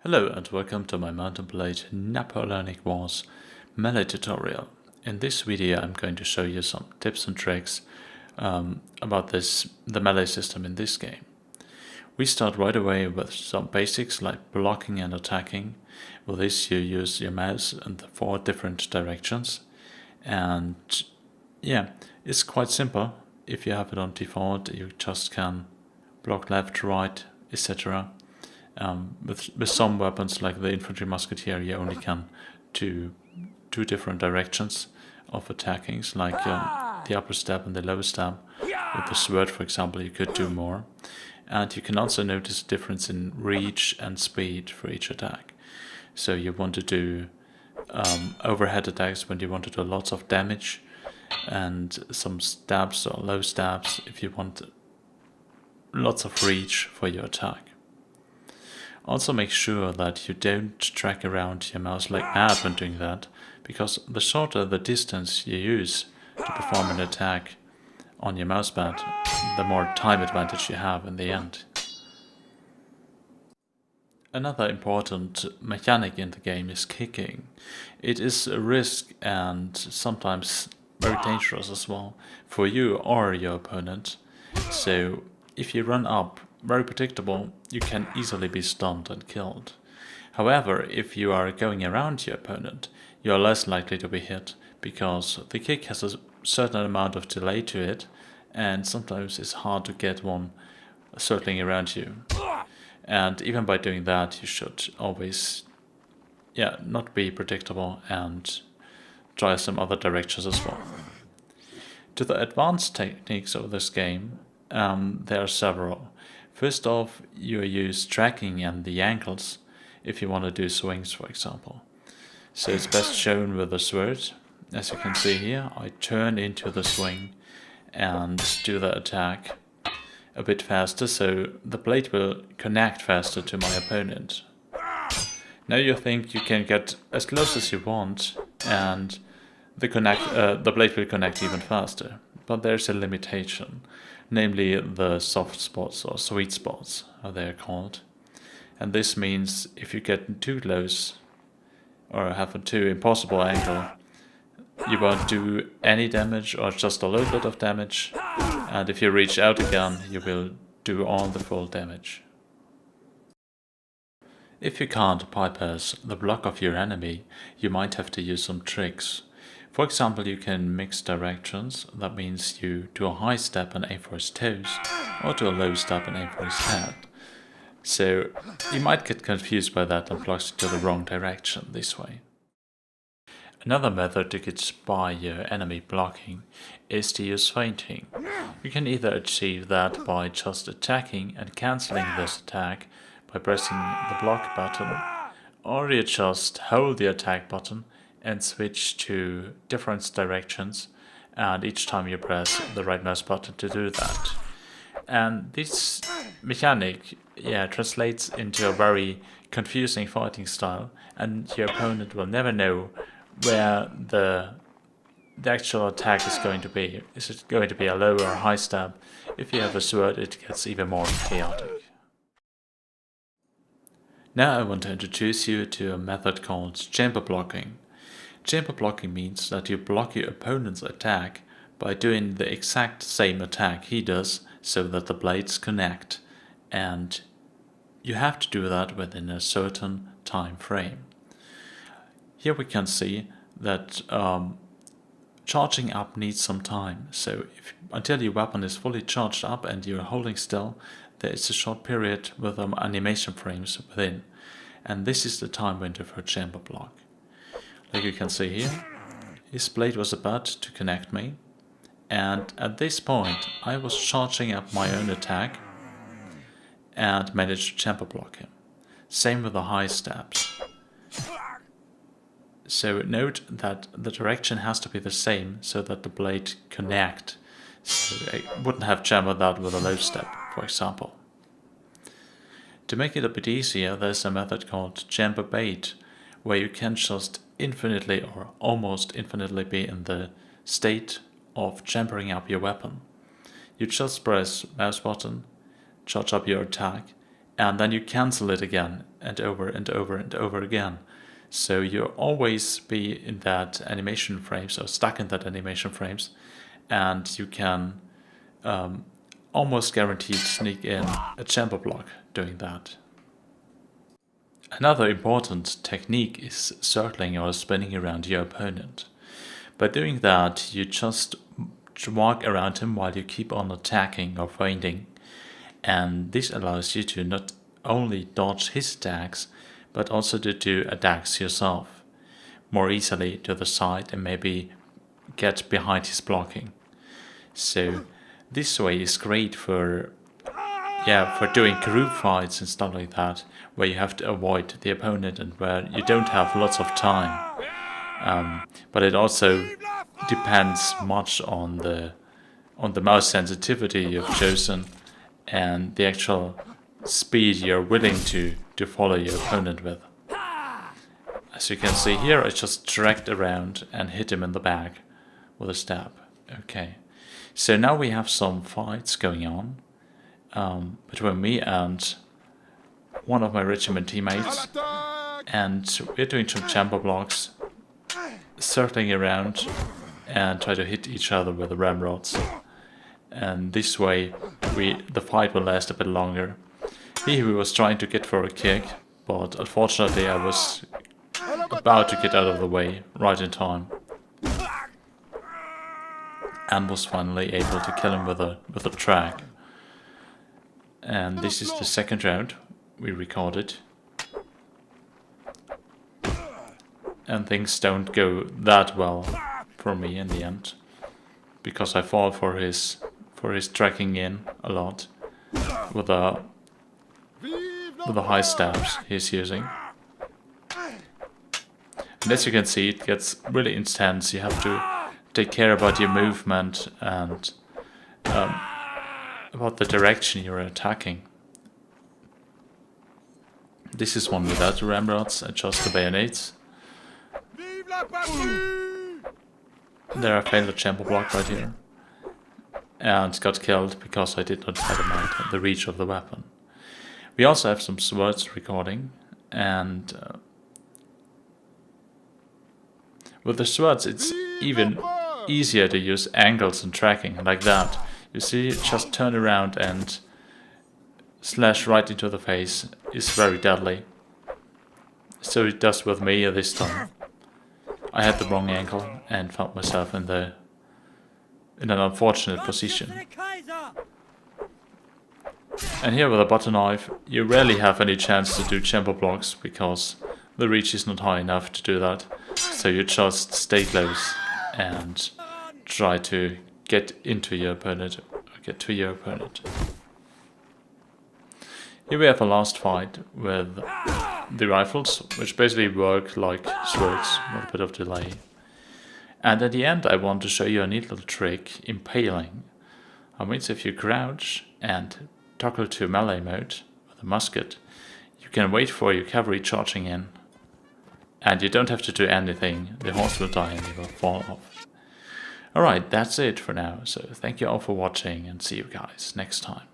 Hello and welcome to my Mountain Blade Napoleonic Wars melee tutorial. In this video I'm going to show you some tips and tricks about the melee system in this game. We start right away with some basics like blocking and attacking. With this you use your mouse in the 4 different directions, and yeah, it's quite simple. If you have it on default you just can block left, right, etc. With some weapons like the infantry musketeer you only can do 2 different directions of attacking, like the upper stab and the lower stab. With the sword, for example, you could do more. And you can also notice a difference in reach and speed for each attack. So you want to do overhead attacks when you want to do lots of damage, and some stabs or low stabs if you want lots of reach for your attack. Also make sure that you don't drag around your mouse like mad when doing that, because the shorter the distance you use to perform an attack on your mousepad, the more time advantage you have in the end. Another important mechanic in the game is kicking. It is a risk and sometimes very dangerous as well for you or your opponent. So if you run up, very predictable, you can easily be stunned and killed. However, if you are going around your opponent, you are less likely to be hit, because the kick has a certain amount of delay to it, and sometimes it's hard to get one circling around you. And even by doing that, you should always not be predictable and try some other directions as well. To the advanced techniques of this game, there are several. First off, you use tracking and the angles if you want to do swings, for example. So it's best shown with the sword. As you can see here, I turn into the swing and do the attack a bit faster, so the blade will connect faster to my opponent. Now you think you can get as close as you want, and the blade will connect even faster. But there's a limitation, namely the soft spots or sweet spots, how they are called. And this means if you get too close or have a too impossible angle, you won't do any damage or just a little bit of damage, and if you reach out again you will do all the full damage. If you can't bypass the block of your enemy, you might have to use some tricks. For example, you can mix directions. That means you do a high step and aim for his toes, or do a low step and aim for his head. So you might get confused by that and block to the wrong direction this way. Another method to get by your enemy blocking is to use feinting. You can either achieve that by just attacking and cancelling this attack by pressing the block button, or you just hold the attack button and switch to different directions, and each time you press the right mouse button to do that. And this mechanic translates into a very confusing fighting style, and your opponent will never know where the actual attack is going to be. Is it going to be a low or a high stab? If you have a sword, it gets even more chaotic. Now I want to introduce you to a method called chamber blocking. Chamber blocking means that you block your opponent's attack by doing the exact same attack he does, so that the blades connect, and you have to do that within a certain time frame. Here we can see that charging up needs some time, so until your weapon is fully charged up and you're holding still, there is a short period with animation frames within, and this is the time window for chamber block. Like you can see here, his blade was about to connect me, and at this point I was charging up my own attack and managed to chamber block him. Same with the high stabs. So note that the direction has to be the same so that the blade connect. So I wouldn't have chambered that with a low step, for example. To make it a bit easier, there's a method called chamber bait, where you can just infinitely or almost infinitely be in the state of chambering up your weapon. You just press mouse button, charge up your attack, and then you cancel it again and over and over and over again. So you always be in that animation frames or stuck in that animation frames, and you can almost guaranteed sneak in a chamber block doing that. Another important technique is circling or spinning around your opponent. By doing that, you just walk around him while you keep on attacking or feinting, and this allows you to not only dodge his attacks, but also to do attacks yourself more easily to the side and maybe get behind his blocking. So this way is great for doing group fights and stuff like that, where you have to avoid the opponent and where you don't have lots of time. But it also depends much on the mouse sensitivity you've chosen and the actual speed you're willing to follow your opponent with. As you can see here, I just dragged around and hit him in the back with a stab. Okay, so now we have some fights going on between me and one of my regiment teammates, and we're doing some chamber blocks, circling around and try to hit each other with the ramrods. And this way the fight will last a bit longer. He was trying to get for a kick, but unfortunately I was about to get out of the way right in time, and was finally able to kill him with a track. And this is the second round we recorded. And things don't go that well for me in the end, because I fall for his tracking in a lot with the high stabs he's using. And as you can see, it gets really intense. You have to take care about your movement and about the direction you're attacking. This is one without the ramrods and just the bayonets. There I failed a chamber block right here and got killed because I did not have the reach of the weapon. We also have some swords recording, and with the swords it's even easier to use angles and tracking like that. You see, just turn around and slash right into the face is very deadly. So it does with me this time. I had the wrong angle and found myself in an unfortunate position. And here with a butter knife, you rarely have any chance to do chamber blocks because the reach is not high enough to do that. So you just stay close and try to get into your opponent, or get to your opponent. Here we have a last fight with the rifles, which basically work like swords with a bit of delay. And at the end I want to show you a neat little trick, Impaling. That means if you crouch and toggle to melee mode with a musket, you can wait for your cavalry charging in, and you don't have to do anything. The horse will die and they will fall off. Alright, that's it for now, so thank you all for watching and see you guys next time.